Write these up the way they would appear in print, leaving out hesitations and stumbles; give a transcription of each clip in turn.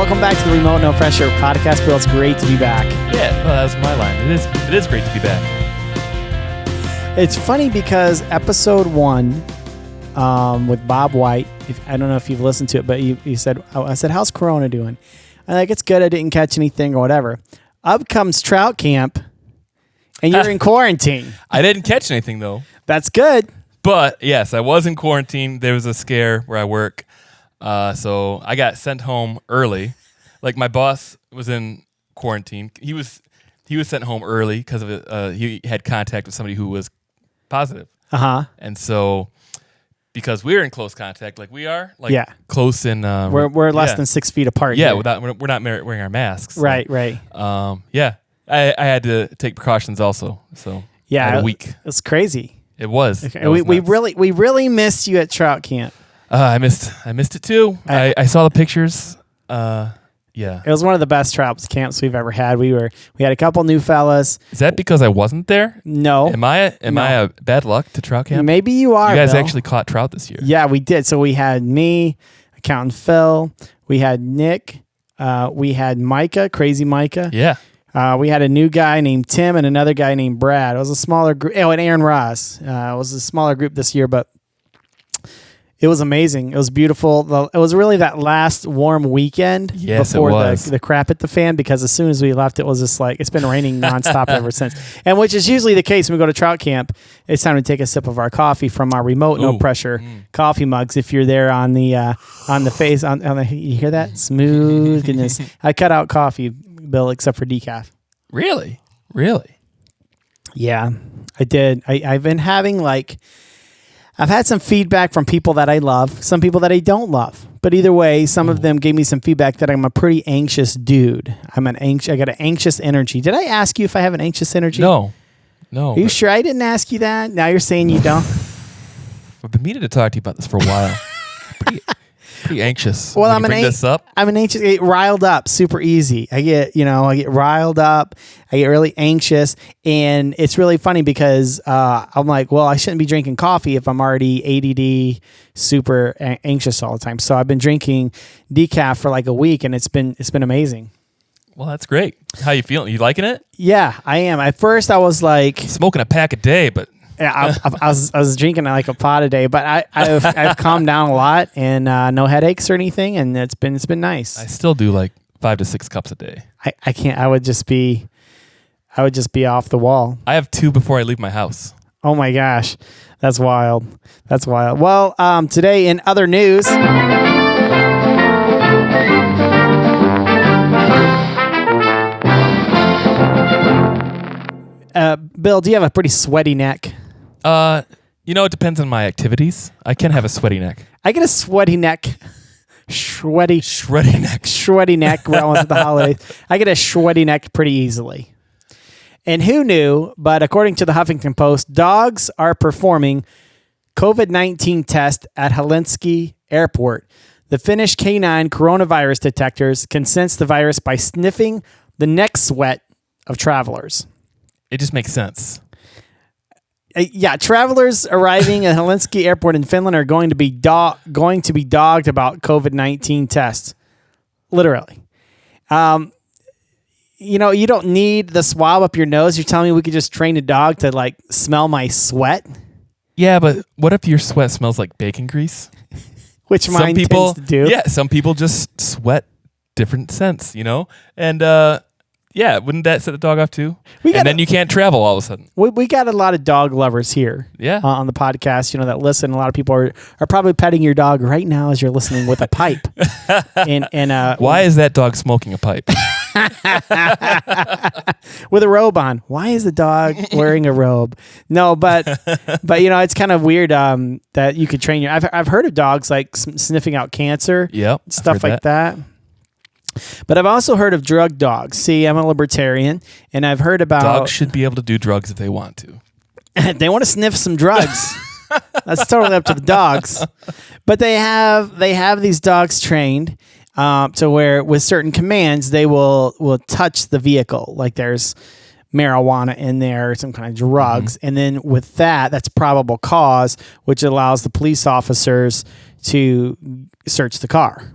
Welcome back to the Remote No Pressure podcast. Bill, it's great to be back. Yeah, well, that was my line. It is great to be back. It's funny because episode 1 with Bob White, I don't know if you've listened to it, but he said, I said, how's Corona doing? I'm like, it's good. I didn't catch anything or whatever. Up comes Trout Camp, and you're in quarantine. I didn't catch anything, though. That's good. But, yes, I was in quarantine. There was a scare where I work. So I got sent home early. Like, my boss was in quarantine. He was sent home early because of he had contact with somebody who was positive. Uh-huh. And so, because we're in close contact, like we are, like close in... we're less than 6 feet apart. Yeah, here. we're not wearing our masks. So, right. Yeah, I had to take precautions also. So yeah, I had a week. It's crazy. It was. Okay. We really missed you at Trout Camp. I missed it too. I saw the pictures. Yeah, it was one of the best trout camps we've ever had. We had a couple new fellas. Is that because I wasn't there? No. Am I a bad luck to trout camp? Maybe you are. You guys Bill. actually caught trout this year. Yeah, we did. So we had me, Accountant Phil. We had Nick. We had Micah, Crazy Micah. Yeah. We had a new guy named Tim and another guy named Brad. It was a smaller group. Oh, and Aaron Ross. It was a smaller group this year, but it was amazing. It was beautiful. It was really that last warm weekend before the crap hit the fan, because as soon as we left, it was just like, it's been raining nonstop ever since. And which is usually the case when we go to Trout Camp. It's time to take a sip of our coffee from our remote, no pressure coffee mugs. If you're there on the face, you hear that? Smooth goodness. I cut out coffee, Bill, except for decaf. Really? Yeah, I did. I've been having I've had some feedback from people that I love, some people that I don't love. But either way, some of them gave me some feedback that I'm a pretty anxious dude. I got an anxious energy. Did I ask you if I have an anxious energy? No. Are you sure I didn't ask you that? Now you're saying you don't? I've been meaning to talk to you about this for a while. Pretty anxious. Well, I'm an anxious. I get riled up super easy. I get riled up. I get really anxious, and it's really funny because I'm like, well, I shouldn't be drinking coffee if I'm already ADD, super anxious all the time. So I've been drinking decaf for like a week, and it's been amazing. Well, that's great. How you feeling? You liking it? Yeah, I am. At first, I was like smoking a pack a day, but. Yeah, I was drinking like a pot a day, but I've calmed down a lot, and no headaches or anything, and it's been nice. I still do like 5 to 6 cups a day. I can't. I would just be off the wall. I have 2 before I leave my house. Oh my gosh, that's wild. Well, today in other news. Bill, do you have a pretty sweaty neck? It depends on my activities. I can have a sweaty neck. I get a sweaty neck. Sweaty neck. We're almost at the holidays. I get a sweaty neck pretty easily. And who knew, but according to the Huffington Post, dogs are performing COVID-19 tests at Helsinki Airport. The Finnish canine coronavirus detectors can sense the virus by sniffing the neck sweat of travelers. It just makes sense. Yeah, travelers arriving at Helsinki Airport in Finland are going to be dogged about COVID-19 tests. Literally. You don't need the swab up your nose. You're telling me we could just train a dog to smell my sweat? Yeah, but what if your sweat smells like bacon grease? Which mine tends to do. Yeah, some people just sweat different scents, And yeah, wouldn't that set the dog off too? Then you can't travel all of a sudden. We got a lot of dog lovers here. Yeah. On the podcast, that listen. A lot of people are probably petting your dog right now as you're listening with a pipe. Why is that dog smoking a pipe? With a robe on. Why is the dog wearing a robe? No, but it's kind of weird that you could train I've heard of dogs sniffing out cancer. Yep. Stuff like that. But I've also heard of drug dogs. See, I'm a libertarian, and I've heard about... Dogs should be able to do drugs if they want to. They want to sniff some drugs. That's totally up to the dogs. But they have these dogs trained to where with certain commands, they will touch the vehicle. Like there's marijuana in there, some kind of drugs. And then with that's probable cause, which allows the police officers to search the car.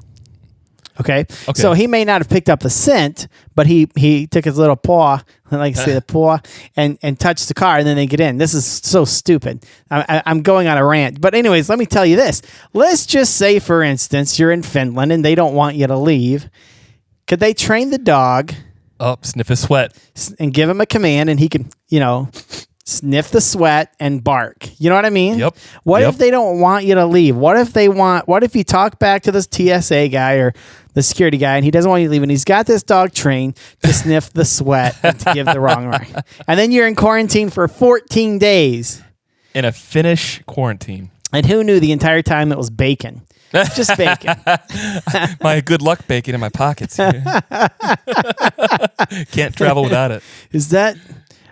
Okay. Okay. So he may not have picked up the scent, but he took his little paw, I like to say the paw, and touched the car, and then they get in. This is so stupid. I'm going on a rant. But anyways, let me tell you this. Let's just say, for instance, you're in Finland and they don't want you to leave. Could they train the dog Sniff his sweat. and give him a command, and he can, sniff the sweat and bark? You know what I mean? Yep. What Yep. if they don't want you to leave? What if you talk back to this TSA guy or the security guy and he doesn't want you to leave, and he's got this dog trained to sniff the sweat and to give the wrong right? And then you're in quarantine for 14 days. In a Finnish quarantine. And who knew the entire time it was bacon? Just bacon. My good luck bacon in my pockets here. Can't travel without it. Is that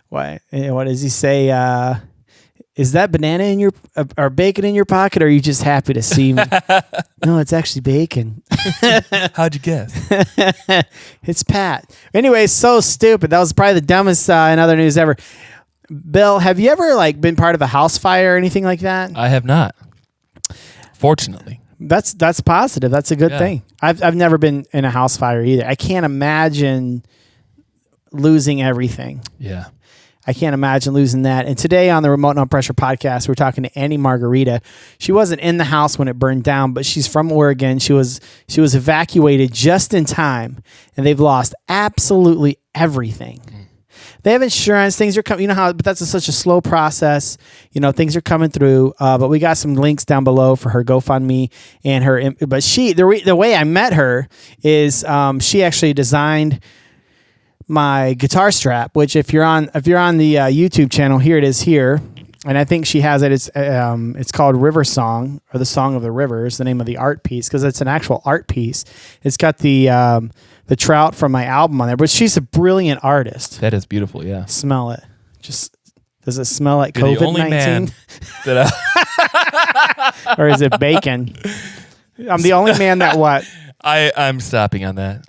what does he say? Is that banana in your or bacon in your pocket, or are you just happy to see me? No, it's actually bacon. How'd you guess? It's Pat. Anyway, so stupid. That was probably the dumbest in other news ever. Bill, have you ever been part of a house fire or anything like that? I have not. Fortunately. That's positive. That's a good thing. I've never been in a house fire either. I can't imagine losing everything. Yeah. I can't imagine losing that. And today on the Remote No Pressure podcast, we're talking to Annie Margarita. She wasn't in the house when it burned down, but she's from Oregon. She was evacuated just in time, and they've lost absolutely everything. They have insurance. Things are coming. You know how, but that's such a slow process. Things are coming through. But we got some links down below for her GoFundMe and her. But the way I met her is she actually designed my guitar strap, which if you're on the YouTube channel, here it is here, and I think she has it. It's called River Song, or the Song of the River is the name of the art piece, because it's an actual art piece. It's got the trout from my album on there, but she's a brilliant artist. That is beautiful. Yeah. Smell it. Just does it smell like You're the only COVID-19? man that or is it bacon? I'm the only man that what? I'm stopping on that.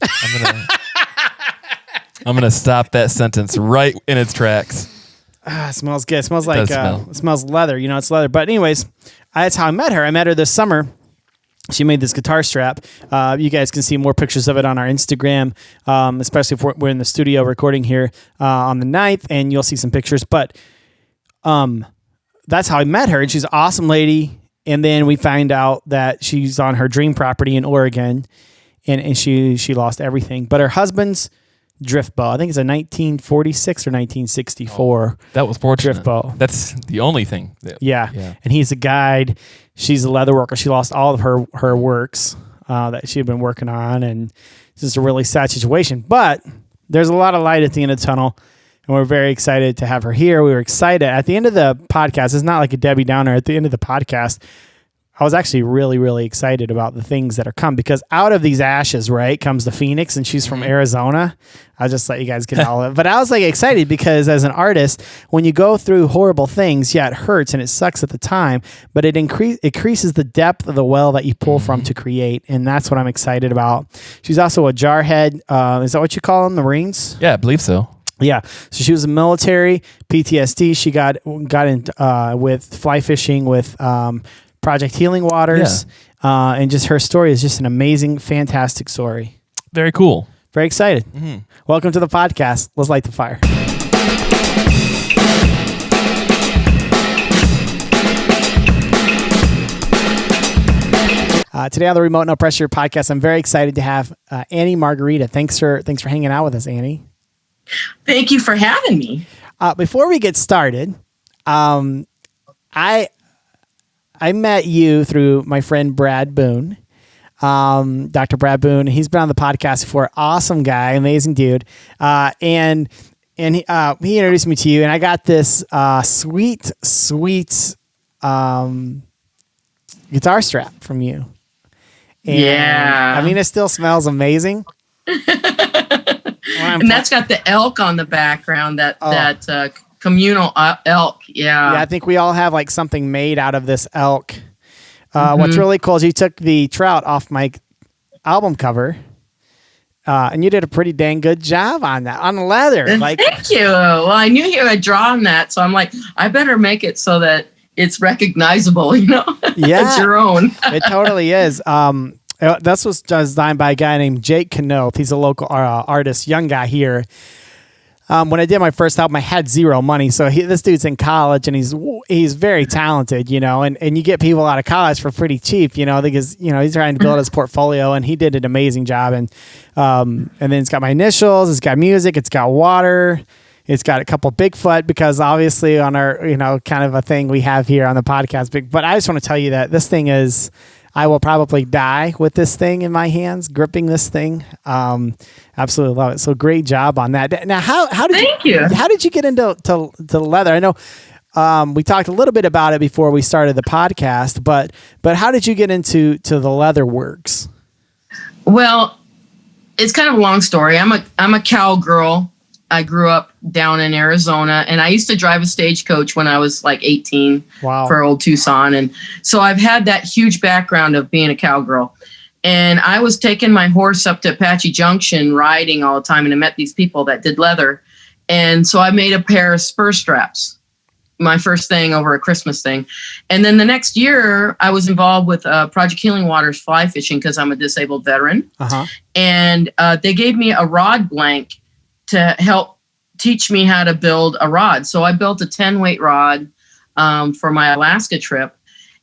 I'm gonna stop that sentence right in its tracks. It smells good. It smells does like smell. it smells leather. It's leather. But anyways, that's how I met her. I met her this summer. She made this guitar strap. You guys can see more pictures of it on our Instagram, especially if we're in the studio recording here on the 9th, and you'll see some pictures. But that's how I met her, and she's an awesome lady. And then we find out that she's on her dream property in Oregon, and she lost everything. But her husband's drift bow, I think it's a 1946 or 1964. That was fortunate. Drift bow. That's the only thing. Yeah. And he's a guide. She's a leather worker. She lost all of her works that she had been working on, and it's just a really sad situation. But there's a lot of light at the end of the tunnel, and we're very excited to have her here. We were excited. At the end of the podcast, it's not like a Debbie Downer. At the end of the podcast, I was actually really, really excited about the things that are coming, because out of these ashes, right, comes the phoenix, and she's from Arizona. I'll just let you guys get all of it. But I was excited because as an artist, when you go through horrible things, it hurts and it sucks at the time, but it increases the depth of the well that you pull from to create. And that's what I'm excited about. She's also a jarhead. Is that what you call them, the Marines? Yeah, I believe so. Yeah. So she was a military, PTSD. She got in with fly fishing with Project Healing Waters, and just her story is just an amazing, fantastic story. Very cool. Very excited. Welcome to the podcast. Let's light the fire. Today on the Remote No Pressure podcast, I'm very excited to have Annie Margarita. Thanks for hanging out with us, Annie. Thank you for having me. Before we get started, I met you through my friend Brad Boone, Dr. Brad Boone. He's been on the podcast before. Awesome guy, amazing dude. And he introduced me to you, and I got this sweet guitar strap from you. And, yeah. I mean, it still smells amazing. And that's got the elk on the background, that communal elk. Yeah. Yeah, I think we all have something made out of this elk. What's really cool is you took the trout off my album cover, and you did a pretty dang good job on that, on the leather. Thank you. Well, I knew you had drawn that, so I'm like, I better make it so that it's recognizable, Yeah. It's your own. It totally is. This was designed by a guy named Jake Knoth. He's a local artist, young guy here. When I did my first album, I had zero money. So this dude's in college and he's very talented, and you get people out of college for pretty cheap, because, he's trying to build his portfolio, and he did an amazing job. And then it's got my initials, it's got music, it's got water, it's got a couple Bigfoot, because obviously on our, kind of a thing we have here on the podcast. But I just want to tell you that this thing is, I will probably die with this thing in my hands, gripping this thing. Absolutely love it. So great job on that. Now, how did Thank you. How did you get into leather? I know we talked a little bit about it before we started the podcast, but how did you get into the leather works? Well, it's kind of a long story. I'm a cowgirl. I grew up down in Arizona, and I used to drive a stagecoach when I was like 18 for old Tucson. And so I've had that huge background of being a cowgirl. And I was taking my horse up to Apache Junction riding all the time, and I met these people that did leather. And so I made a pair of spur straps, my first thing over a Christmas thing. And then the next year I was involved with Project Healing Waters fly fishing, because I'm a disabled veteran. Uh-huh. And they gave me a rod blank to help teach me how to build a rod. So I built a 10-weight rod for my Alaska trip,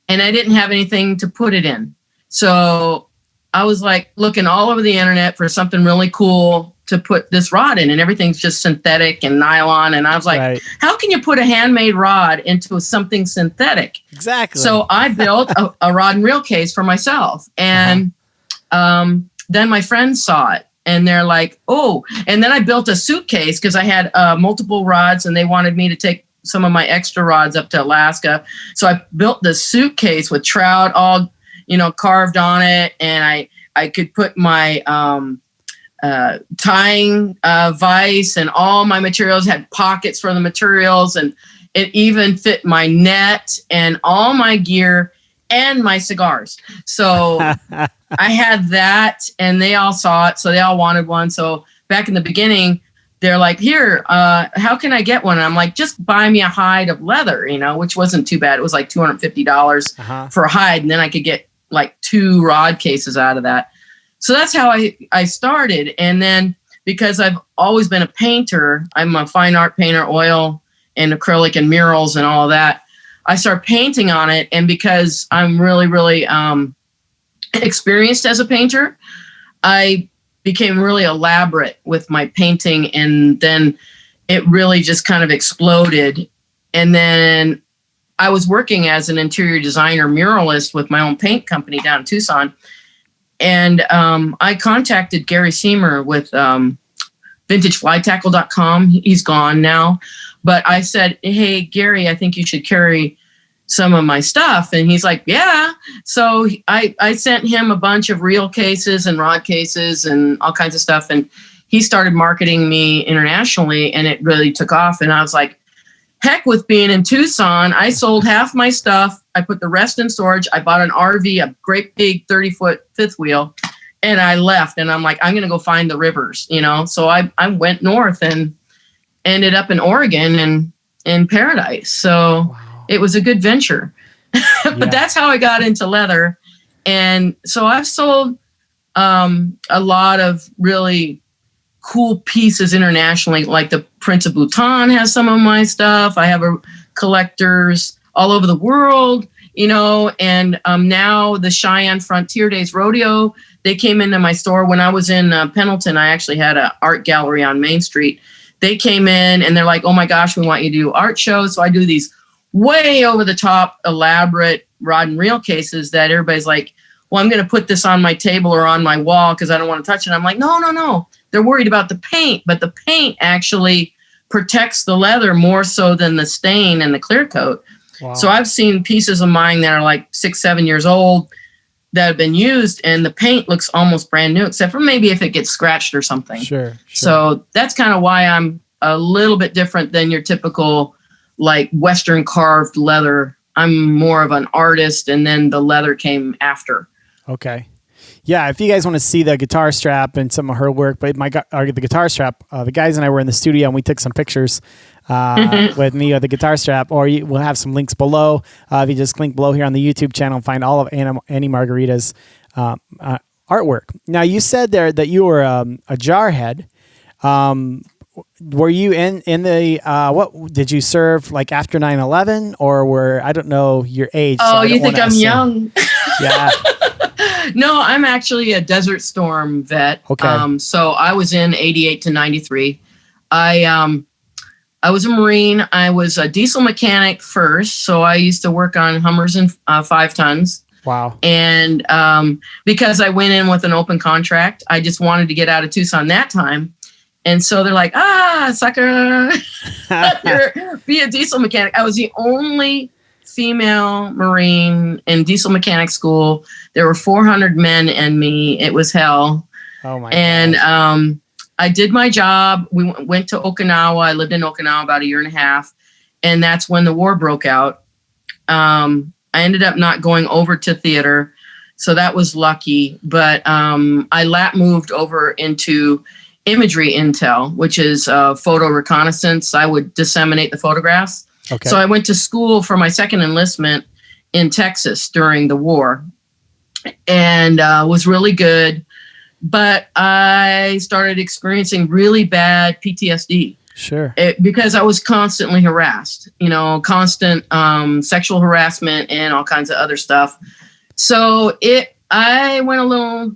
and I didn't have anything to put it in. So I was like looking all over the internet for something really cool to put this rod in, and everything's just synthetic and nylon. And I was like, How can you put a handmade rod into something synthetic? Exactly. So I built a rod and reel case for myself. And then my friends saw it. And they're like, oh, and then I built a suitcase, because I had multiple rods, and they wanted me to take some of my extra rods up to Alaska. So I built this suitcase with trout all, carved on it. And I could put my tying vise, and all my materials had pockets for the materials. And it even fit my net and all my gear and my cigars. So I had that, and they all saw it. So they all wanted one. So back in the beginning, they're like, here, how can I get one? And I'm like, just buy me a hide of leather, which wasn't too bad. It was like $250 for a hide. And then I could get like 2 rod cases out of that. So that's how I started. And then because I've always been a painter, I'm a fine art painter, oil and acrylic and murals and all of that. I started painting on it. And because I'm really, really experienced as a painter, I became really elaborate with my painting. And then it really just kind of exploded. And then I was working as an interior designer muralist with my own paint company down in Tucson. And I contacted Gary Seymour with vintageflytackle.com. He's gone now. But I said, hey, Gary, I think you should carry some of my stuff. And he's like, yeah. So I sent him a bunch of reel cases and rod cases and all kinds of stuff. And he started marketing me internationally, and it really took off. And I was like, heck with being in Tucson. I sold half my stuff. I put the rest in storage. I bought an RV, a great big 30-foot fifth wheel, and I left. And I'm like, I'm going to go find the rivers, So I went north and ended up in Oregon and in Paradise. So It was a good venture. But that's how I got into leather. And so I've sold a lot of really cool pieces internationally, like the Prince of Bhutan has some of my stuff. I have collectors all over the world, and now the Cheyenne Frontier Days Rodeo, they came into my store when I was in Pendleton. I actually had an art gallery on Main Street. They came in and they're like, oh my gosh, we want you to do art shows. So I do these way over the top, elaborate rod and reel cases that everybody's like, well, I'm going to put this on my table or on my wall because I don't want to touch it. I'm like, no. They're worried about the paint, but the paint actually protects the leather more so than the stain and the clear coat. Wow. So I've seen pieces of mine that are like 6-7 years old that have been used, and the paint looks almost brand new, except for maybe if it gets scratched or something. Sure. So that's kind of why I'm a little bit different than your typical like Western carved leather. I'm more of an artist, and then the leather came after. Okay. Yeah, if you guys want to see the guitar strap and some of her work, but the guitar strap, the guys and I were in the studio and we took some pictures with me of the guitar strap, or we'll have some links below. If you just click below here on the YouTube channel, find all of Annie Margarita's artwork. Now, you said there that you were a jarhead. Were you in the what did you serve like after 9/11, or I don't know your age? Oh, so you think I'm young? Yeah. No, I'm actually a Desert Storm vet. Okay. So I was in 88 to 93. I was a Marine. I was a diesel mechanic first. So I used to work on Hummers and 5 tons. Wow. And because I went in with an open contract, I just wanted to get out of Tucson that time. And so they're like, sucker, be a diesel mechanic. I was the only female Marine in diesel mechanic school. There were 400 men and me. It was hell. Oh my! And I did my job. We went to Okinawa. I lived in Okinawa about a year and a half. And that's when the war broke out. I ended up not going over to theater. So that was lucky. But I moved over into imagery intel, which is photo reconnaissance. I would disseminate the photographs. Okay. So I went to school for my second enlistment in Texas during the war and was really good. But I started experiencing really bad PTSD. Sure. Because I was constantly harassed, constant sexual harassment and all kinds of other stuff. So I went a little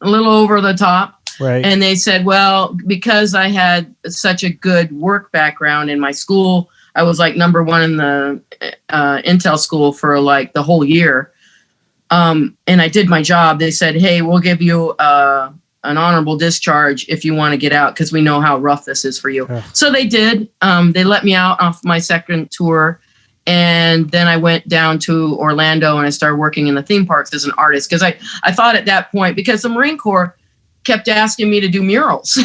over the top. Right. And they said, well, because I had such a good work background in my school, I was like number 1 in the Intel school for like the whole year. And I did my job. They said, hey, we'll give you an honorable discharge if you want to get out, because we know how rough this is for you. So they did. They let me out off my second tour. And then I went down to Orlando and I started working in the theme parks as an artist, because I thought at that point, because the Marine Corps kept asking me to do murals.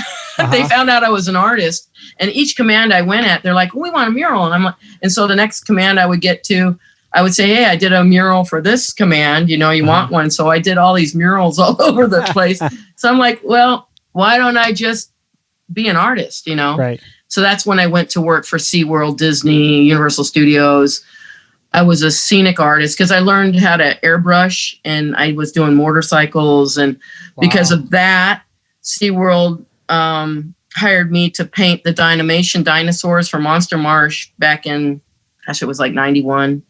They found out I was an artist, and each command I went at, they're like, we want a mural. And I'm like, and so the next command I would get to, I would say, hey, I did a mural for this command, you want one? So I did all these murals all over the place. So I'm like, well, why don't I just be an artist, Right. So that's when I went to work for SeaWorld, Disney, Universal Studios. I was a scenic artist because I learned how to airbrush, and I was doing motorcycles. And because of that, SeaWorld hired me to paint the Dynamation dinosaurs for Monster Marsh back in, it was like 91.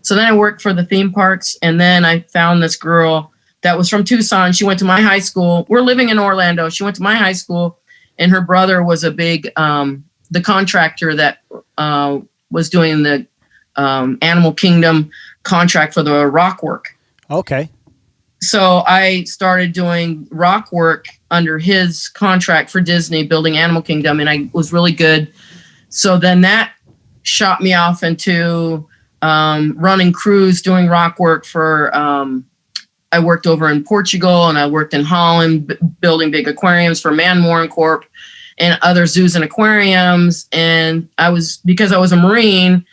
So then I worked for the theme parks, and then I found this girl that was from Tucson. She went to my high school. We're living in Orlando. She went to my high school, and her brother was a big, the contractor that was doing the Animal Kingdom contract for the rock work. Okay. So I started doing rock work under his contract for Disney, building Animal Kingdom, and I was really good. So then that shot me off into running crews, doing rock work for, I worked over in Portugal, and I worked in Holland, building big aquariums for Man Moran Corp and other zoos and aquariums. And because I was a Marine,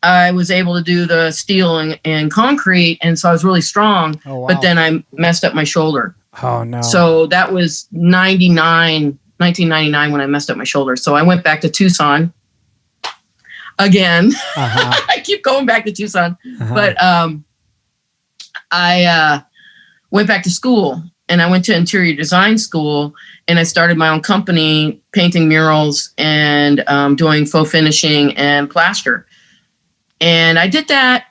I was able to do the steel and concrete. And so I was really strong, but then I messed up my shoulder. Oh no. So that was 1999 when I messed up my shoulder. So I went back to Tucson again. I keep going back to Tucson, but I went back to school, and I went to interior design school, and I started my own company painting murals and doing faux finishing and plaster. And I did that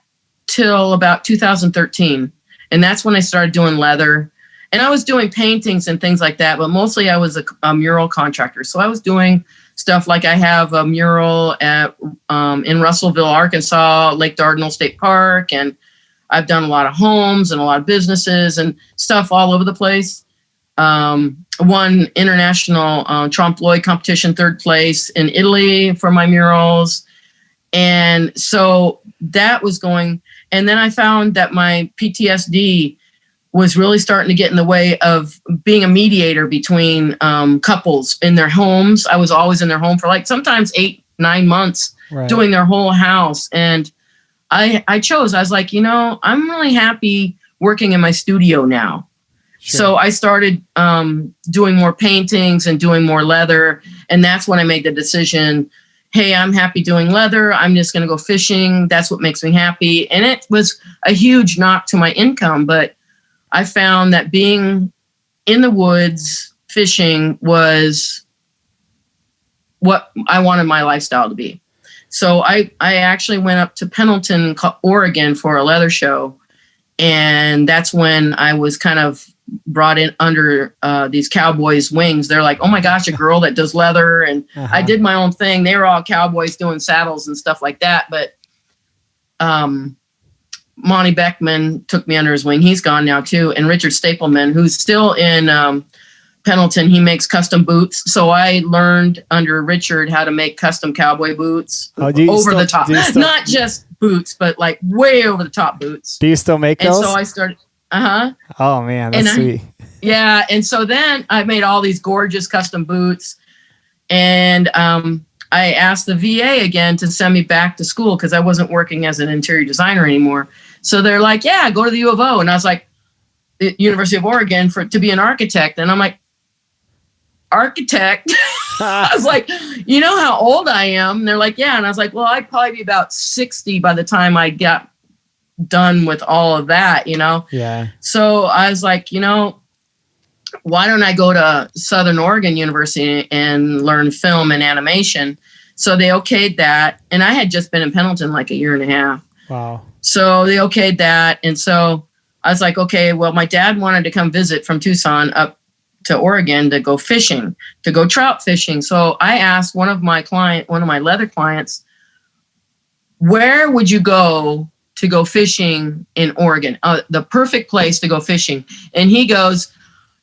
till about 2013. And that's when I started doing leather. And I was doing paintings and things like that, but mostly I was a mural contractor. So I was doing stuff like I have a mural at in Russellville, Arkansas, Lake Dardanelle State Park. And I've done a lot of homes and a lot of businesses and stuff all over the place. Won international Trompe l'oeil competition, 3rd place in Italy for my murals. And so that was going. And then I found that my PTSD was really starting to get in the way of being a mediator between couples in their homes. I was always in their home for like sometimes 8-9 months, doing their whole house. And I was like, I'm really happy working in my studio now. Sure. So I started doing more paintings and doing more leather. And that's when I made the decision, hey, I'm happy doing leather. I'm just going to go fishing. That's what makes me happy. And it was a huge knock to my income. But I found that being in the woods fishing was what I wanted my lifestyle to be. So I actually went up to Pendleton, Oregon for a leather show. And that's when I was kind of brought in under these cowboys' wings. They're like, oh my gosh, a girl that does leather. And I did my own thing. They were all cowboys doing saddles and stuff like that. But Monty Beckman took me under his wing. He's gone now too. And Richard Stapleman, who's still in Pendleton, he makes custom boots. So I learned under Richard how to make custom cowboy boots over the top. Not just boots, but like way over the top boots. Do you still make those? And so I started. Oh man, that's sweet. Yeah, and so then I made all these gorgeous custom boots, and I asked the VA again to send me back to school because I wasn't working as an interior designer anymore. So they're like, "Yeah, go to the U of O," and I was like, "University of Oregon to be an architect," and I'm like, "Architect." I was like, you know how old I am? And they're like, yeah. And I was like, well, I'd probably be about 60 by the time I got done with all of that, you know? Yeah. So I was like, you know, why don't I go to Southern Oregon University and learn film and animation? So they okayed that. And I had just been in Pendleton like a year and a half. Wow. So they okayed that. And so I was like, okay, well, my dad wanted to come visit from Tucson up to Oregon to go fishing, to go trout fishing. So I asked one of my leather clients, where would you go to go fishing in Oregon? The perfect place to go fishing. And he goes,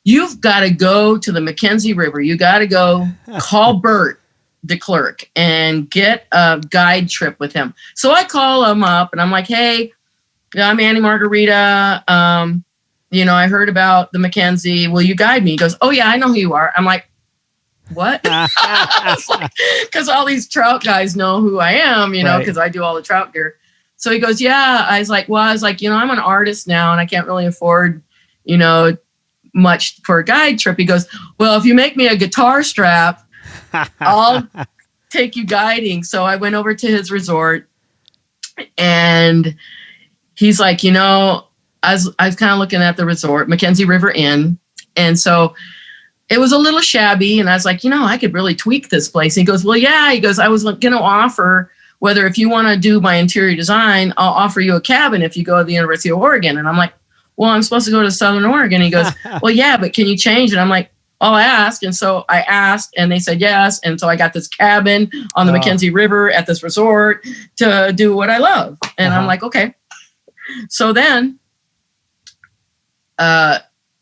you've got to go to the McKenzie River. You got to go call Burt, the clerk, and get a guide trip with him. So I call him up and I'm like, hey, I'm Annie Margarita. You know, I heard about the McKenzie. Will you guide me? He goes, oh, yeah, I know who you are. I'm like, what? Because all these trout guys know who I am, you know, because I do all the trout gear. So he goes, yeah. I was like, you know, I'm an artist now and I can't really afford, you know, much for a guide trip. He goes, well, if you make me a guitar strap, I'll take you guiding. So I went over to his resort and he's like, you know, I was kind of looking at the resort, McKenzie River Inn. And so it was a little shabby. And I was like, you know, I could really tweak this place. And he goes, well, yeah. He goes, I was going to offer whether if you want to do my interior design, I'll offer you a cabin if you go to the University of Oregon. And I'm like, well, I'm supposed to go to Southern Oregon. He goes, well, yeah, but can you change it? I'm like, I'll ask. And so I asked and they said yes. And so I got this cabin on the McKenzie River at this resort to do what I love. And I'm like, okay. So then,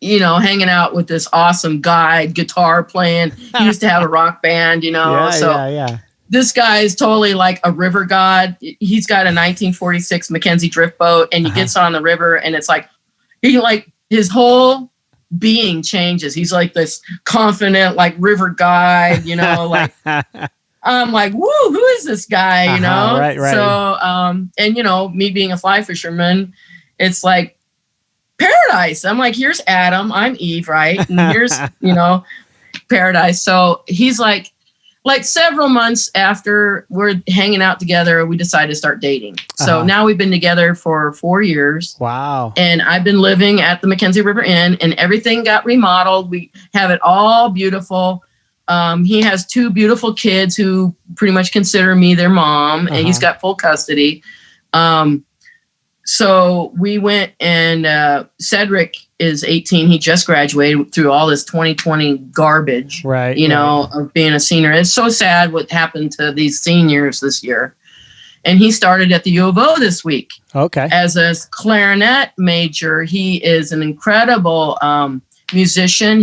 you know, hanging out with this awesome guide, guitar playing. He used to have a rock band, you know. This guy is totally like a river god. He's got a 1946 McKenzie drift boat, and he gets on the river, and it's like his whole being changes. He's like this confident, like river guide, you know. Like I'm like, woo, who is this guy? You know. Right. So, and you know, me being a fly fisherman, it's like paradise. I'm like, here's Adam, I'm Eve, right? And here's, you know, paradise. So he's like several months after we're hanging out together, we decided to start dating. So now we've been together for 4 years. Wow. And I've been living at the McKenzie River Inn and everything got remodeled. We have it all beautiful. He has 2 beautiful kids who pretty much consider me their mom, and he's got full custody. So we went and Cedric is 18. He just graduated through all this 2020 garbage, you know, of being a senior. It's so sad what happened to these seniors this year. And he started at the U of O this week. Okay. As a clarinet major. He is an incredible musician.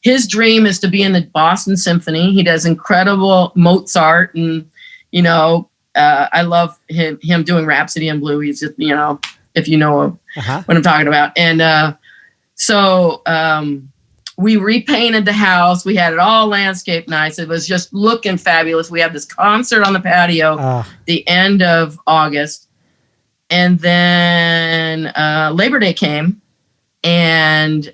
His dream is to be in the Boston Symphony. He does incredible Mozart and, you know, I love him doing Rhapsody in Blue. He's just, you know, if you know what I'm talking about. And so we repainted the house. We had it all landscaped nice. It was just looking fabulous. We had this concert on the patio the end of August. And then Labor Day came and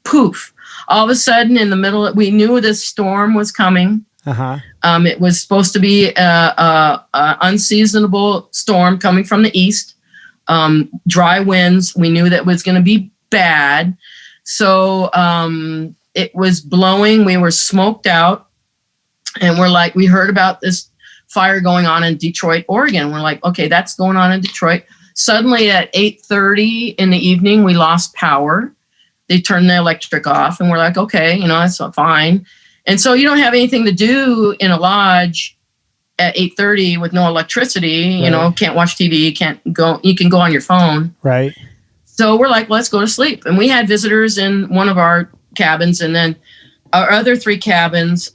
poof, all of a sudden in the middle, we knew this storm was coming. It was supposed to be a unseasonable storm coming from the east. Dry winds. We knew that was going to be bad. So it was blowing. We were smoked out. And we heard about this fire going on in Detroit, Oregon. We're like, okay, that's going on in Detroit. Suddenly at 8:30 in the evening, we lost power. They turned the electric off, and we're like, okay, that's fine. And so you don't have anything to do in a lodge at 8:30 with no electricity, Right. Can't watch TV, you can go on your phone. Right. So we're like, let's go to sleep. And we had visitors in one of our cabins, and then our other 3 cabins,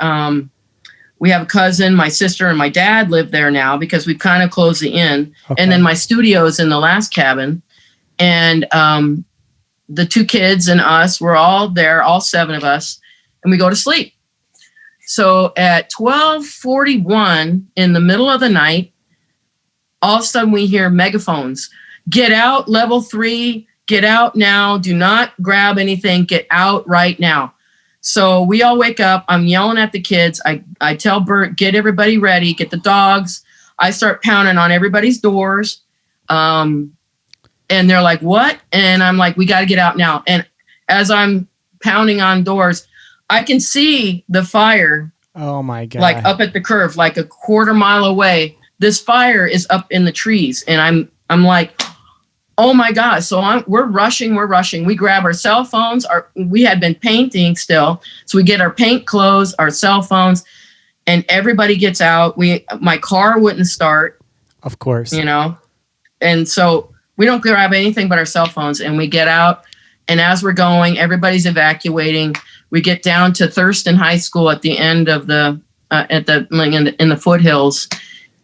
we have a cousin, my sister, and my dad live there now because we've kind of closed the inn. Okay. And then my studio is in the last cabin. And the 2 kids and us, we're all there, all 7 of us, and we go to sleep. So at 12:41 in the middle of the night, all of a sudden we hear megaphones. Get out, level 3, get out now. Do not grab anything. Get out right now. So we all wake up. I'm yelling at the kids. I tell Burt, get everybody ready, get the dogs. I start pounding on everybody's doors. And they're like, what? And I'm like, we got to get out now. And as I'm pounding on doors, I can see the fire. Oh my God. Like up at the curve, like a quarter mile away. This fire is up in the trees. And I'm like, oh my God. So we're rushing. We grab our cell phones. We had been painting still. So we get our paint clothes, our cell phones, and everybody gets out. My car wouldn't start. Of course. And so we don't grab anything but our cell phones, and we get out. And as we're going, everybody's evacuating. We get down to Thurston High School at the end of in the foothills.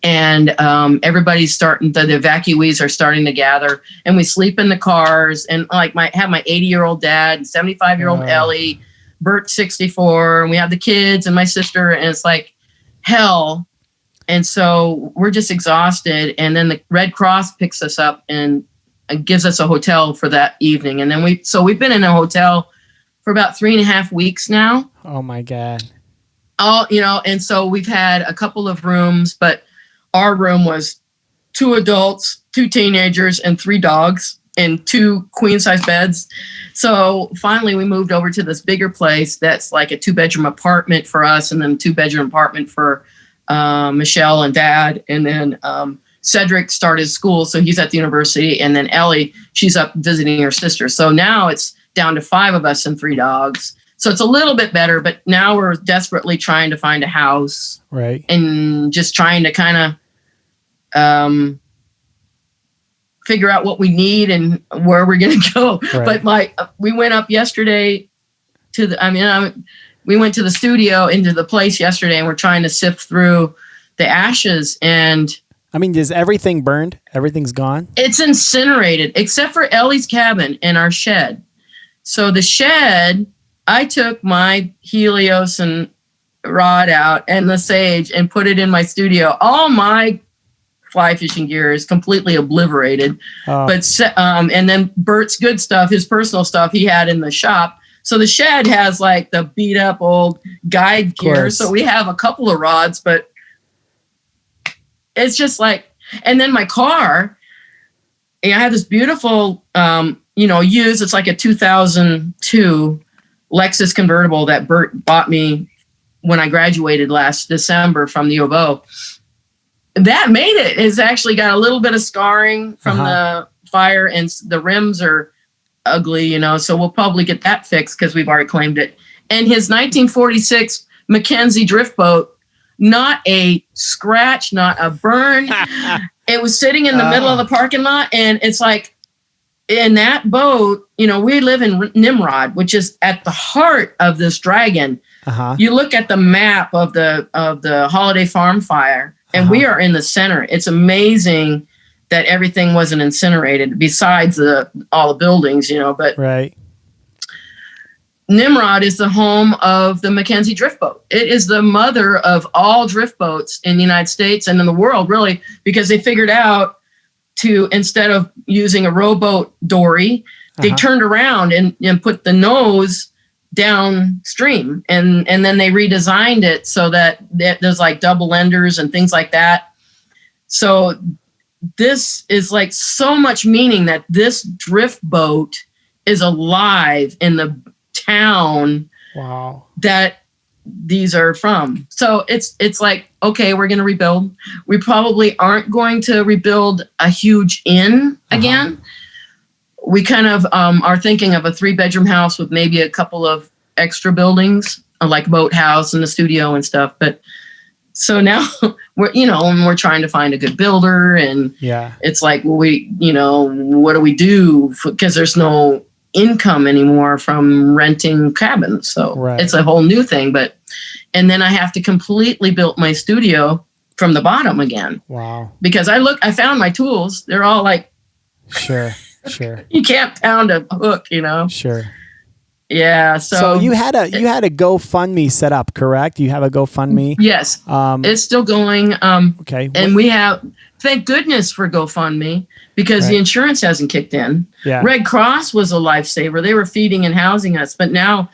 And everybody's starting, the evacuees are starting to gather, and we sleep in the cars. And have my 80-year-old dad and 75-year-old Ellie, Burt 64, and we have the kids and my sister, and it's like hell. And so we're just exhausted. And then the Red Cross picks us up and gives us a hotel for that evening. And then we've been in a hotel for about 3.5 weeks now. Oh my God. And so we've had a couple of rooms, but our room was 2 adults, 2 teenagers, and 3 dogs, and 2 queen-size beds. So finally, we moved over to this bigger place that's like a 2-bedroom apartment for us, and then a 2-bedroom apartment for Michelle and Dad. And then Cedric started school, so he's at the university. And then Ellie, she's up visiting her sister. So now it's down to 5 of us and 3 dogs. So it's a little bit better, but now we're desperately trying to find a house. Right. And just trying to kind of figure out what we need and where we're going to go. Right. But we went up yesterday we went to the studio into the place yesterday, and we're trying to sift through the ashes. And is everything burned? Everything's gone? It's incinerated except for Ellie's cabin and our shed. So the shed, I took my Helios and rod out and the sage and put it in my studio. All my fly fishing gear is completely obliterated. But and then Burt's good stuff, his personal stuff, he had in the shop. So the shed has like the beat up old guide gear. So we have a couple of rods, but it's just like, and then my car, I have this beautiful, used, it's like a 2002 Lexus convertible that Burt bought me when I graduated last December from the U of O. That made it. It's actually got a little bit of scarring from the fire, and the rims are ugly, so we'll probably get that fixed because we've already claimed it. And his 1946 McKenzie drift boat, not a scratch, not a burn. It was sitting in the middle of the parking lot, and it's like, in that boat, we live in Nimrod, which is at the heart of this dragon. You look at the map of the Holiday Farm fire, and we are in the center. It's amazing that everything wasn't incinerated besides all the buildings, but right. Nimrod is the home of the McKenzie drift boat. It is the mother of all drift boats in the United States and in the world, really, because they figured out instead of using a rowboat dory, they turned around and put the nose downstream, and then they redesigned it so that there's like double enders and things like that. So this is like so much meaning that this drift boat is alive in the town that these are from. So it's like, okay, we're going to rebuild. We probably aren't going to rebuild a huge inn again. We kind of are thinking of a 3-bedroom house with maybe a couple of extra buildings, like a boathouse and a studio and stuff. But so now we're trying to find a good builder, and it's like, well, what do we do? Because there's no income anymore from renting cabins. So it's a whole new thing. And then I have to completely build my studio from the bottom again. Wow. Because I found my tools. They're all like, sure. You can't pound a hook, Sure. Yeah. So you had a GoFundMe set up, correct? You have a GoFundMe? Yes. It's still going. Okay. And we have, thank goodness for GoFundMe, because the insurance hasn't kicked in. Yeah. Red Cross was a lifesaver. They were feeding and housing us. But now,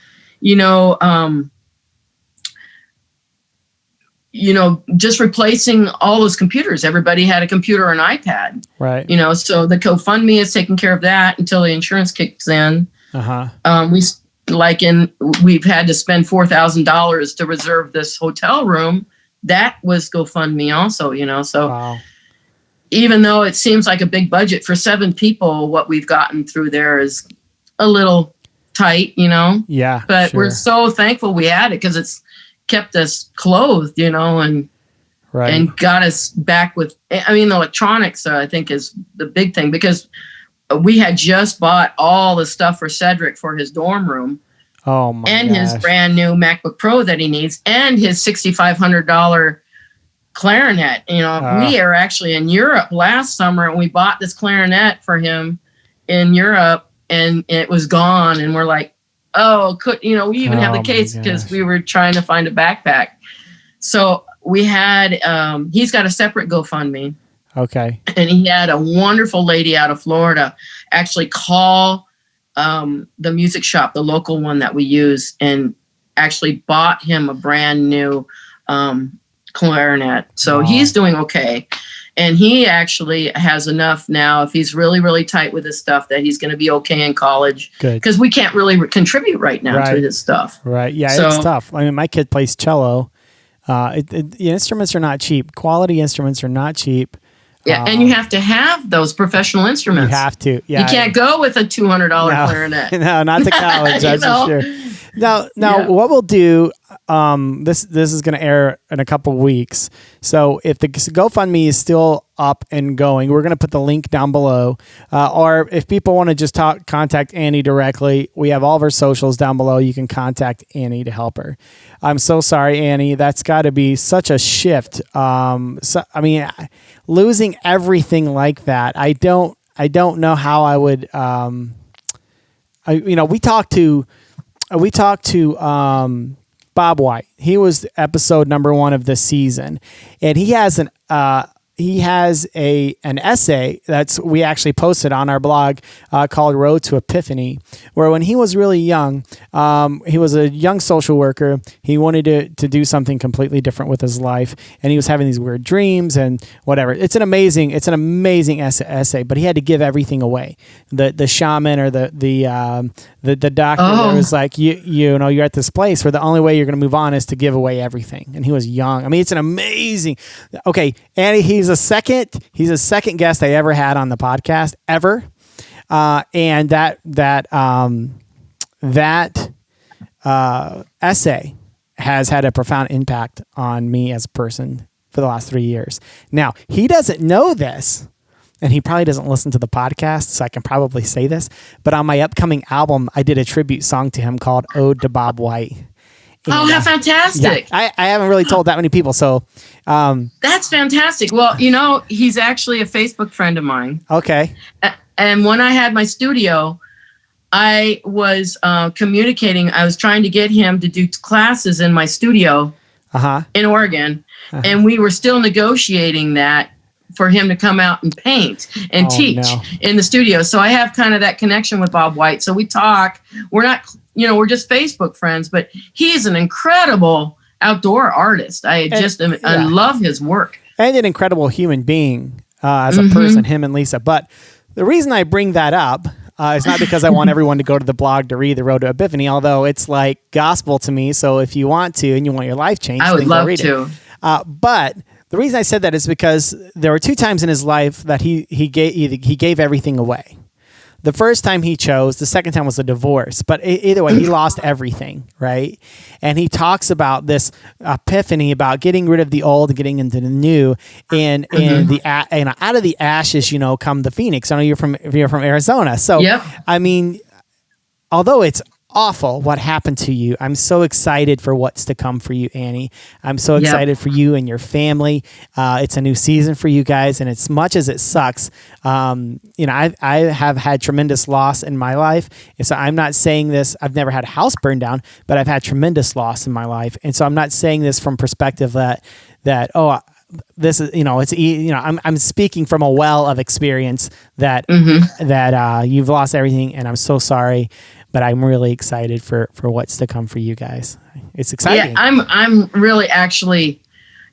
just replacing all those computers. Everybody had a computer or an iPad. Right. So the GoFundMe is taking care of that until the insurance kicks in. We've had to spend $4,000 to reserve this hotel room. That was GoFundMe also, so even though it seems like a big budget for 7 people, what we've gotten through there is a little tight, Yeah. But we're so thankful we had it, because it's kept us clothed, and got us back with, electronics, I think, is the big thing, because we had just bought all the stuff for Cedric for his dorm room. Oh my And gosh. his brand new MacBook Pro that he needs, and his $6,500 clarinet. We are actually in Europe last summer, and we bought this clarinet for him in Europe, and it was gone. And we're like, we even have the case, because we were trying to find a backpack. So we had, he's got a separate GoFundMe. Okay. And he had a wonderful lady out of Florida actually call the music shop, the local one that we use, and actually bought him a brand new clarinet. So he's doing okay. And he actually has enough now, if he's really, really tight with his stuff, that he's going to be okay in college. Good. Because we can't really contribute right now to his stuff. Right. Yeah, it's tough. My kid plays cello. The instruments are not cheap. Quality instruments are not cheap. Yeah, and you have to have those professional instruments. You have to. Yeah, you can't go with a $200 clarinet. No, not to college. That's for sure. Now, what we'll do? This is going to air in a couple weeks. So if the GoFundMe is still up and going, we're going to put the link down below. Or if people want to just contact Annie directly, we have all of our socials down below. You can contact Annie to help her. I'm so sorry, Annie. That's got to be such a shift. Losing everything like that, I don't know how I would. We talked to Bob White. He was episode number 1 of this season, and he has an essay we actually posted on our blog called Road to Epiphany, where when he was really young, he was a young social worker. He wanted to do something completely different with his life, and he was having these weird dreams and whatever. It's an amazing essay, but he had to give everything away. The shaman or the doctor that was like, you're at this place where the only way you're going to move on is to give away everything. And he was young. It's an amazing. Okay, Annie, he's a second guest I ever had on the podcast ever, and that essay has had a profound impact on me as a person for the last 3 years. Now, he doesn't know this, and he probably doesn't listen to the podcast, so I can probably say this, but on my upcoming album, I did a tribute song to him called Ode to Bob White. And, how fantastic. Yeah, I haven't really told that many people, so... That's fantastic. Well, he's actually a Facebook friend of mine. Okay. And when I had my studio, I was communicating. I was trying to get him to do classes in my studio in Oregon, and we were still negotiating that for him to come out and paint and teach in the studio. So I have kind of that connection with Bob White. So we talk. We're not, we're just Facebook friends, but he's an incredible outdoor artist. I love his work. And an incredible human being. as a person, him and Lisa. But the reason I bring that up is not because I want everyone to go to the blog to read The Road to Epiphany, although it's like gospel to me. So if you want to and you want your life changed, I would then go love read to. it. But the reason I said that is because there were 2 times in his life that he gave everything away. The first time he chose, the second time was a divorce. But either way, he lost everything, right? And he talks about this epiphany about getting rid of the old and getting into the new, and out of the ashes, come the phoenix. I know you're from Arizona, so Yep. I mean, although it's awful what happened to you, I'm so excited for what's to come for you, Annie. I'm so excited for you and your family. It's a new season for you guys, and as much as it sucks, I have had tremendous loss in my life, and so I'm not saying this. I've never had a house burned down, but I've had tremendous loss in my life, and so I'm not saying this from perspective that this is, I'm speaking from a well of experience that you've lost everything, and I'm so sorry. But I'm really excited for what's to come for you guys. It's exciting. Yeah, I'm really actually,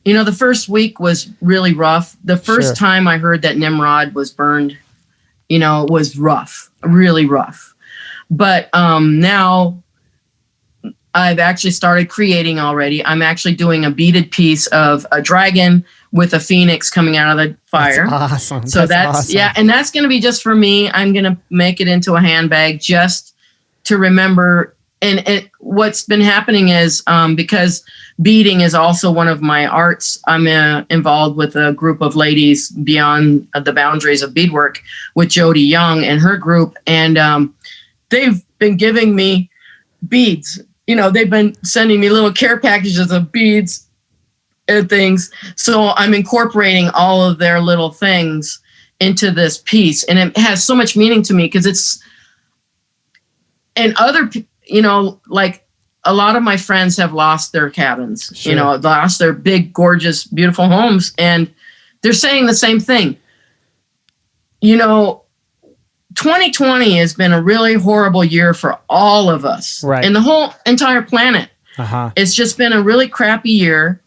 the first week was really rough. The first time I heard that Nimrod was burned, was rough, really rough. But now I've actually started creating already. I'm actually doing a beaded piece of a dragon with a phoenix coming out of the fire. That's awesome. So that's awesome. Yeah, and that's going to be just for me. I'm going to make it into a handbag just to remember. And what's been happening is because beading is also one of my arts, I'm involved with a group of ladies beyond the boundaries of beadwork with Jody Young and her group. And they've been giving me beads. They've been sending me little care packages of beads and things. So I'm incorporating all of their little things into this piece. And it has so much meaning to me because it's, and other, like a lot of my friends have lost their cabins, lost their big, gorgeous, beautiful homes. And they're saying the same thing. 2020 has been a really horrible year for all of us, right, and the whole entire planet. It's just been a really crappy year.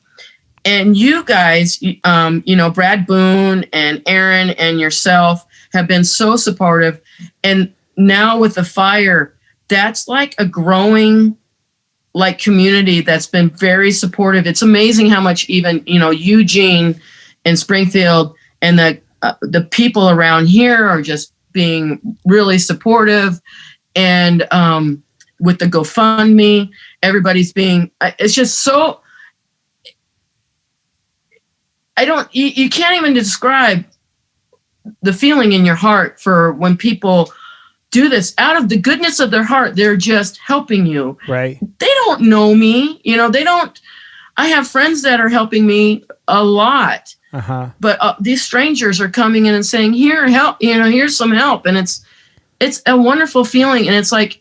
And you guys, Brad Boone and Aaron and yourself have been so supportive. And now with the fire, that's like a growing community that's been very supportive. It's amazing how much even, Eugene and Springfield and the people around here are just being really supportive. And with the GoFundMe, everybody's being, it's just so, you can't even describe the feeling in your heart for when people do this out of the goodness of their heart. They're just helping you. Right. They don't know me. I have friends that are helping me a lot, but these strangers are coming in and saying, here, help, here's some help. And it's a wonderful feeling. And it's like,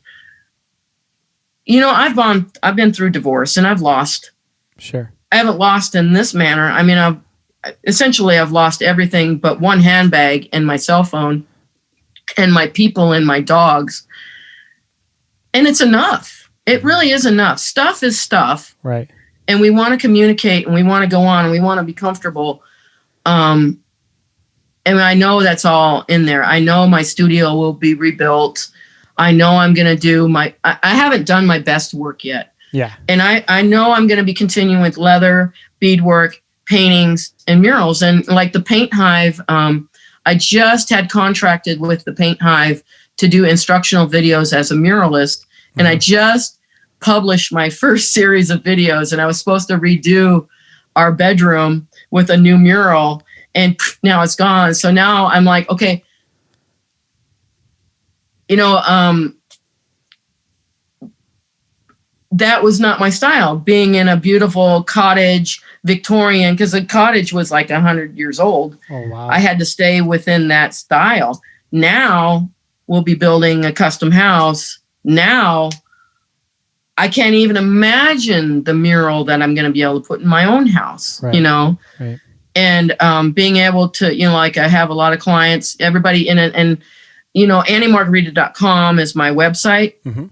I've been through divorce and I've lost. Sure. I haven't lost in this manner. I mean, I've lost everything but one handbag and my cell phone and my people and my dogs. And it's enough. It really is enough. Stuff is stuff. Right. And we want to communicate and we want to go on and we want to be comfortable. And I know that's all in there. I know my studio will be rebuilt. I know I'm going to do I haven't done my best work yet. Yeah. And I know I'm going to be continuing with leather, beadwork, paintings, and murals. And like the Paint Hive, I just had contracted with the Paint Hive to do instructional videos as a muralist. And I just published my first series of videos, and I was supposed to redo our bedroom with a new mural, and now it's gone. So now I'm like, okay, that was not my style, being in a beautiful cottage, Victorian, because the cottage was like 100 years old. Oh, wow. I had to stay within that style. Now we'll be building a custom house. Now I can't even imagine the mural that I'm going to be able to put in my own house, Right. Right. And being able to, I have a lot of clients, everybody in it. And, AnnieMargarita.com is my website. Mm-hmm.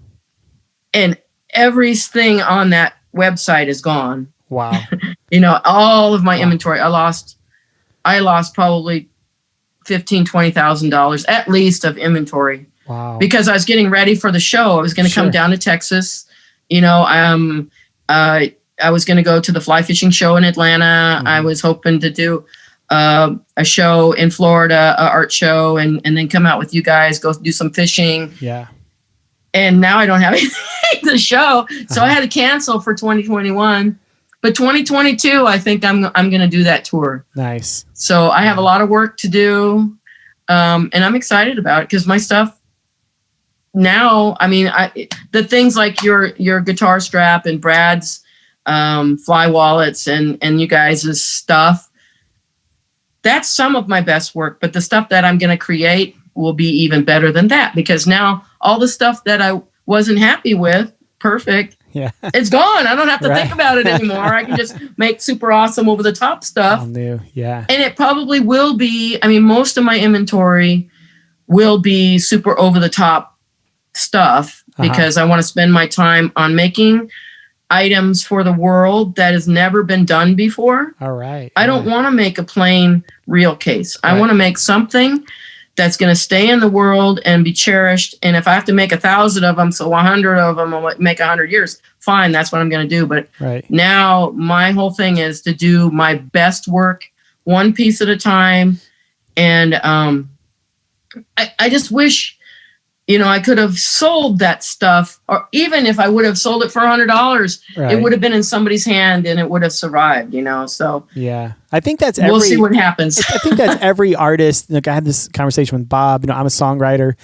And everything on that website is gone. Wow. All of my inventory. I lost probably $20,000 at least of inventory. Wow. Because I was getting ready for the show. I was going to come down to Texas. I was going to go to the fly fishing show in Atlanta. Mm-hmm. I was hoping to do a show in Florida, an art show, and then come out with you guys, go do some fishing. Yeah. And now I don't have anything to show. So I had to cancel for 2021. But 2022, I think I'm going to do that tour. Nice. So I have a lot of work to do. And I'm excited about it because my stuff now, the things like your guitar strap and Brad's fly wallets and you guys' stuff, that's some of my best work. But the stuff that I'm going to create will be even better than that, because now all the stuff that I wasn't happy with, perfect, it's gone. I don't have to think about it anymore. I can just make super awesome over the top stuff. All new. Yeah. And it probably will be, most of my inventory will be super over the top stuff because I want to spend my time on making items for the world that has never been done before. All right. I don't want to make a plain reel case. I want to make something that's going to stay in the world and be cherished. And if I have to make 1,000 of them, so 100 of them will make 100 years, fine, that's what I'm going to do. But now my whole thing is to do my best work one piece at a time. And I just wish, I could have sold that stuff, or even if I would have sold it for $100, it would have been in somebody's hand and it would have survived, So yeah, I think that's we'll see what happens. I think that's every artist. Like I had this conversation with Bob. I'm a songwriter.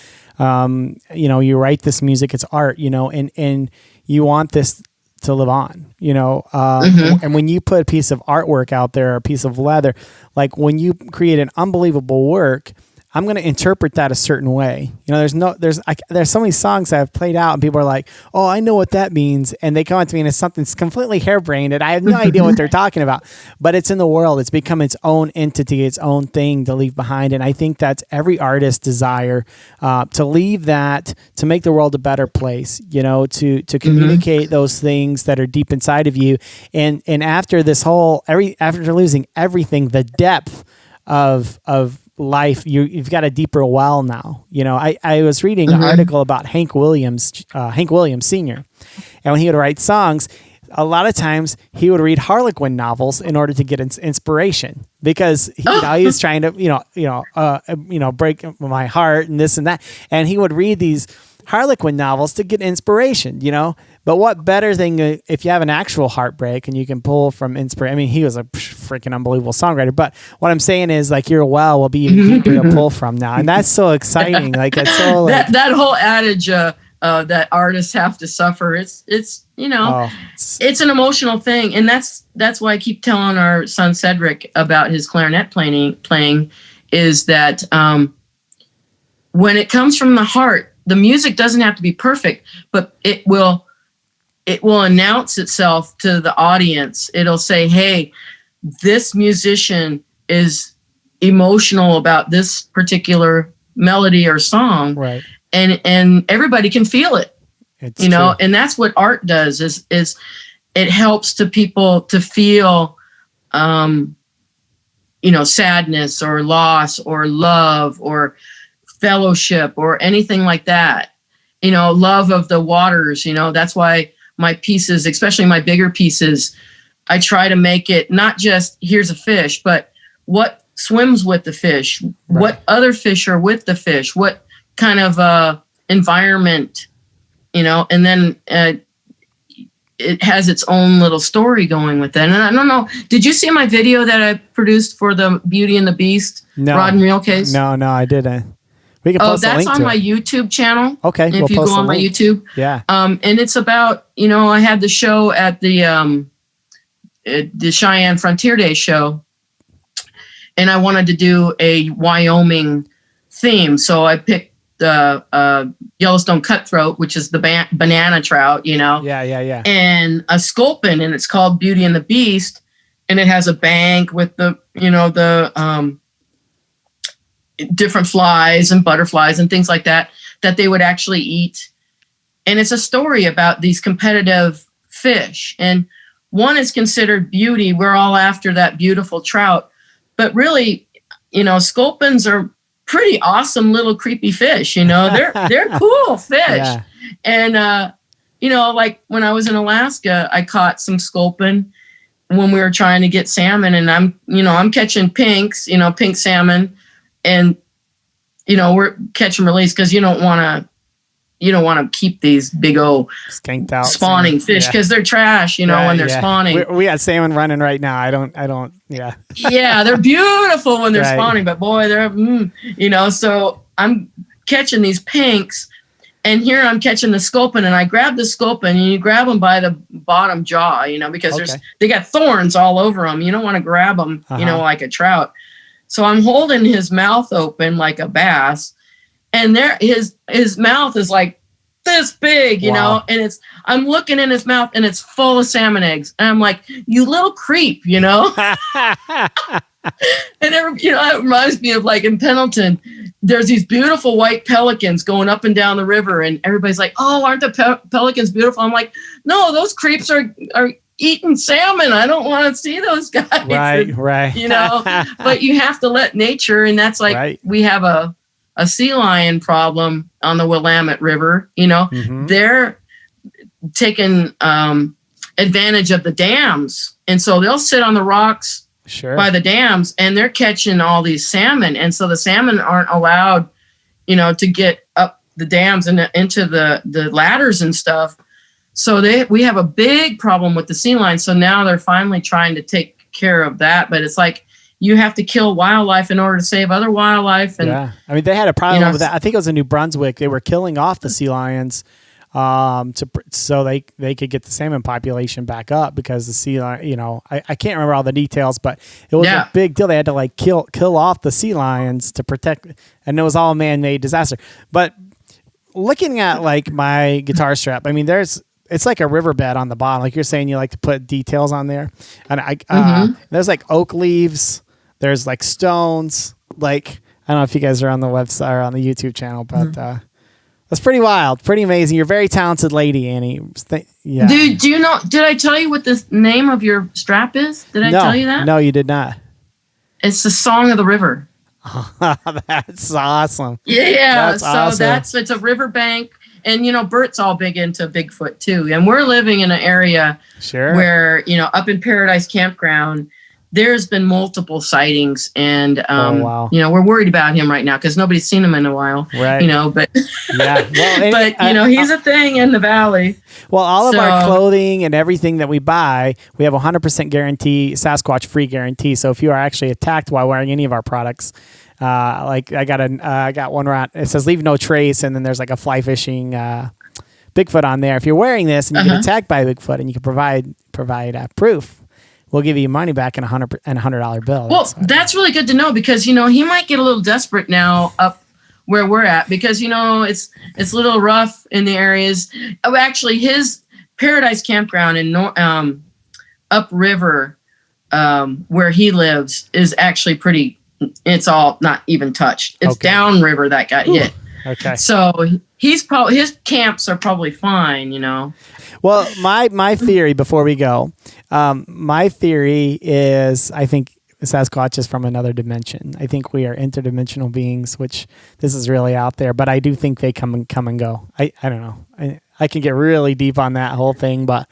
You write this music, it's art. And you want this to live on. And when you put a piece of artwork out there, a piece of leather, like when you create an unbelievable work, I'm going to interpret that a certain way. There's so many songs that I've played out and people are like, oh, I know what that means. And they come up to me and it's something completely harebrained and I have no idea what they're talking about, but it's in the world. It's become its own entity, its own thing to leave behind. And I think that's every artist's desire, to leave that, to make the world a better place, to communicate those things that are deep inside of you. And after this after losing everything, the depth of life, you've got a deeper well now. I was reading an article about Hank Williams Sr. And when he would write songs, a lot of times he would read Harlequin novels in order to get inspiration, because he was trying to break my heart and this and that, and he would read these Harlequin novels to get inspiration. But what better thing if you have an actual heartbreak and you can pull from inspiration? He was a freaking unbelievable songwriter. But what I'm saying is, like, your well will be even deeper to pull from now, and that's so exciting. Like, it's so like, that whole adage that artists have to suffer. It's an emotional thing, and that's why I keep telling our son Cedric about his clarinet playing is that when it comes from the heart, the music doesn't have to be perfect, but it will announce itself to the audience. It'll say, hey, this musician is emotional about this particular melody or song. Right. And everybody can feel it. It's true. And that's what art does is it helps to people to feel sadness or loss or love or fellowship or anything like that. Love of the waters. That's why my pieces, especially my bigger pieces, I try to make it not just here's a fish, but what swims with the fish, what other fish are with the fish, what kind of environment, and then it has its own little story going with it. And I don't know, did you see my video that I produced for the Beauty and the Beast rod and reel case? No, I didn't. We can post a link that's on my YouTube channel. Okay. If you go on my YouTube. Yeah. And it's about, I had the show at the Cheyenne Frontier Day show, and I wanted to do a Wyoming theme. So I picked the Yellowstone cutthroat, which is the banana trout, Yeah. And a sculpin, and it's called Beauty and the Beast. And it has a bank with the different flies and butterflies and things like that they would actually eat. And it's a story about these competitive fish. And one is considered beauty. We're all after that beautiful trout. But really, sculpins are pretty awesome little creepy fish. You know, they're cool fish. Yeah. And, you know, like when I was in Alaska, I caught some sculpin when we were trying to get salmon, and I'm catching pinks, you know, pink salmon, and, you know, we're catch and release because you don't want to keep these big old Skanked out spawning fish because they're trash, you know, when they're spawning. We got salmon running right now. I don't. Yeah. Yeah, they're beautiful when they're spawning, but boy, they're, you know, so I'm catching these pinks, and here I'm catching the sculpin, and I grab the sculpin, and you grab them by the bottom jaw, you know, because they got thorns all over them. You don't want to grab them, you know, like a trout. So I'm holding his mouth open like a bass, and his mouth is like this big, you know, and I'm looking in his mouth, and it's full of salmon eggs. And I'm like, you little creep, you know? And you know, it reminds me of like in Pendleton, there's these beautiful white pelicans going up and down the river, and everybody's like, oh, aren't the pelicans beautiful? I'm like, no, those creeps are eating salmon. I don't want to see those guys. Right. You know, but you have to let nature, and that's like we have a sea lion problem on the Willamette River. You know, they're taking advantage of the dams, and so they'll sit on the rocks by the dams, and they're catching all these salmon, and so the salmon aren't allowed, you know, to get up the dams and into the ladders and stuff. So we have a big problem with the sea lion. So now they're finally trying to take care of that, but it's like you have to kill wildlife in order to save other wildlife. And I mean, they had a problem with that. I think it was in New Brunswick. They were killing off the sea lions so they could get the salmon population back up, because the sea lion, you know, I can't remember all the details, but it was a big deal. They had to like kill off the sea lions to protect, and it was all a man-made disaster. But looking at like my guitar strap, I mean, it's like a riverbed on the bottom. Like you're saying, you like to put details on there, and there's like oak leaves, there's like stones. Like, I don't know if you guys are on the website or on the YouTube channel, but that's pretty wild, pretty amazing. You're a very talented lady, Annie. Yeah. Do you know? Did I tell you what the name of your strap is? Did I tell you that? No, you did not. It's the Song of the River. That's awesome. Yeah, that's awesome. It's a riverbank, and you know, Burt's all big into Bigfoot too, and we're living in an area where, you know, up in Paradise Campground, there's been multiple sightings, and you know, we're worried about him right now because nobody's seen him in a while, right? You know, but but you know, he's a thing in the valley. Well, all of our clothing and everything that we buy, we have 100% guarantee, Sasquatch free guarantee. So if you are actually attacked while wearing any of our products, like I got one where it says leave no trace, and then there's like a fly fishing Bigfoot on there. If you're wearing this and you get attacked by a Bigfoot and you can provide proof, we'll give you money back in a $100 bill. Well, that's really good to know, because, you know, he might get a little desperate now up where we're at, because, you know, it's a little rough in the areas. Oh, actually, his Paradise Campground in upriver, where he lives, is actually pretty. It's all not even touched. It's downriver that got hit. Okay. So his camps are probably fine, you know. Well, my theory before we go, my theory is I think Sasquatch is from another dimension. I think we are interdimensional beings, which this is really out there, but I do think they come and go. I don't know. I can get really deep on that whole thing, but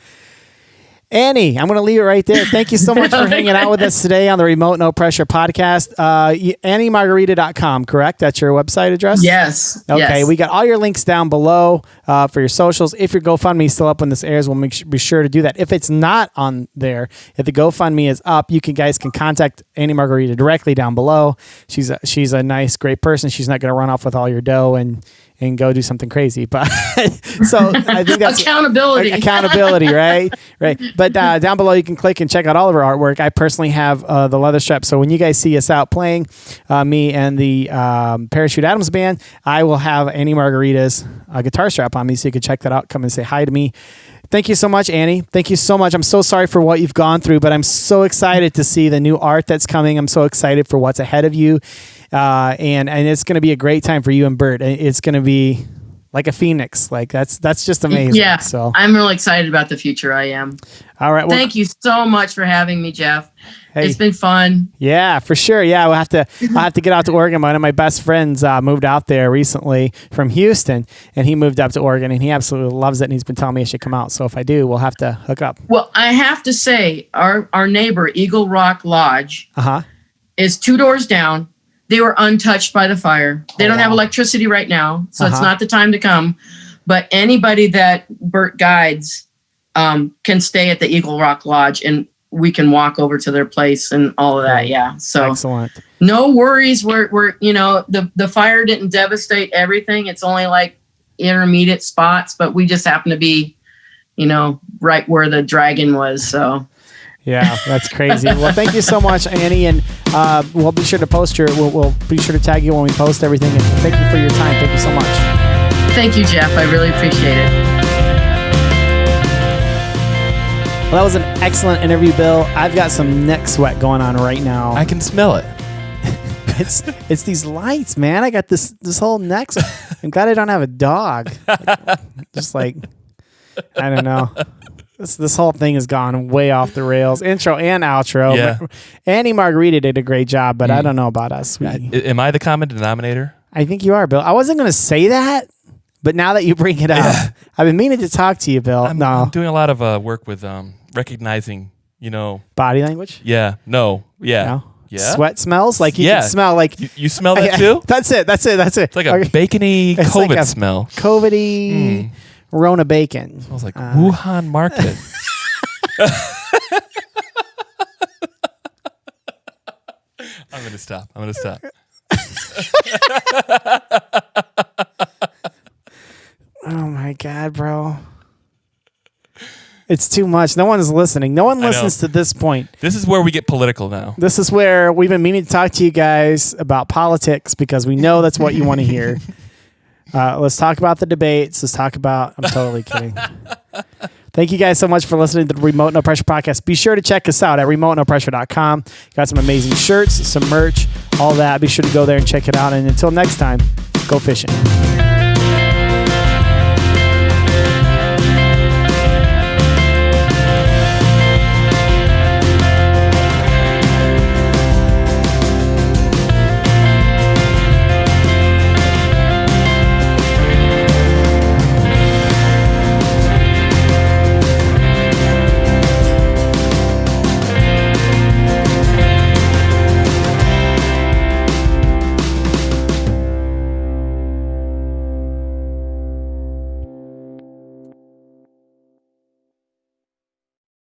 Annie, I'm going to leave it right there. Thank you so much for hanging out with us today on the Remote No Pressure podcast. AnnieMargarita.com, correct? That's your website address? Yes. Okay, yes. We got all your links down below for your socials. If your GoFundMe is still up when this airs, we'll be sure to do that. If it's not on there, if the GoFundMe is up, you guys can contact Annie Margarita directly down below. She's a nice, great person. She's not going to run off with all your dough and go do something crazy. But so I think that's accountability, right? Right. But down below, you can click and check out all of her artwork. I personally have the leather strap. So when you guys see us out playing, me and the Parachute Adams Band, I will have Annie Margarita's guitar strap on me. So you can check that out. Come and say hi to me. Thank you so much, Annie. Thank you so much. I'm so sorry for what you've gone through, but I'm so excited to see the new art that's coming. I'm so excited for what's ahead of you. And it's going to be a great time for you and Burt. It's going to be like a phoenix. Like that's just amazing. Yeah. So I'm really excited about the future. I am. all right. Well, Thank you so much for having me, Jeff. Hey. It's been fun. Yeah, for sure. Yeah, I'll have to get out to Oregon. One of my best friends moved out there recently from Houston, and he moved up to Oregon, and he absolutely loves it. And he's been telling me I should come out. So if I do, we'll have to hook up. Well, I have to say, our neighbor, Eagle Rock Lodge, is 2 doors down. They were untouched by the fire. They don't have electricity right now, so it's not the time to come. But anybody that Burt guides can stay at the Eagle Rock Lodge, and we can walk over to their place and all of that. Yeah. So excellent. No worries. We're the fire didn't devastate everything. It's only like intermediate spots, but we just happen to be, right where the dragon was. So yeah, that's crazy. Well, thank you so much, Annie, and we'll be sure to post we'll be sure to tag you when we post everything. And thank you for your time. Thank you so much. Thank you, Jeff. I really appreciate it. Well, that was an excellent interview, Bill. I've got some neck sweat going on right now. I can smell it. It's these lights, man. I got this whole neck. I'm glad I don't have a dog. Just like, I don't know. This whole thing has gone way off the rails. Intro and outro. Yeah. Annie Margarita did a great job, but I don't know about us. Am I the common denominator? I think you are, Bill. I wasn't going to say that, but now that you bring it up, I've been meaning to talk to you, Bill. I'm doing a lot of work with recognizing, body language. Yeah. No. Yeah. No? Yeah. Sweat smells like you can smell like you smell that too. That's it. It's like a bacony It's COVID like a smell. COVID-y Rona bacon. Smells like Wuhan market. I'm gonna stop. Oh my God, bro. It's too much. No one's listening. No one listens to this point. This is where we get political now. This is where we've been meaning to talk to you guys about politics because we know that's what you want to hear. Let's talk about the debates. Let's talk about... I'm totally kidding. Thank you guys so much for listening to the Remote No Pressure podcast. Be sure to check us out at remotenopressure.com. Got some amazing shirts, some merch, all that. Be sure to go there and check it out. And until next time, go fishing.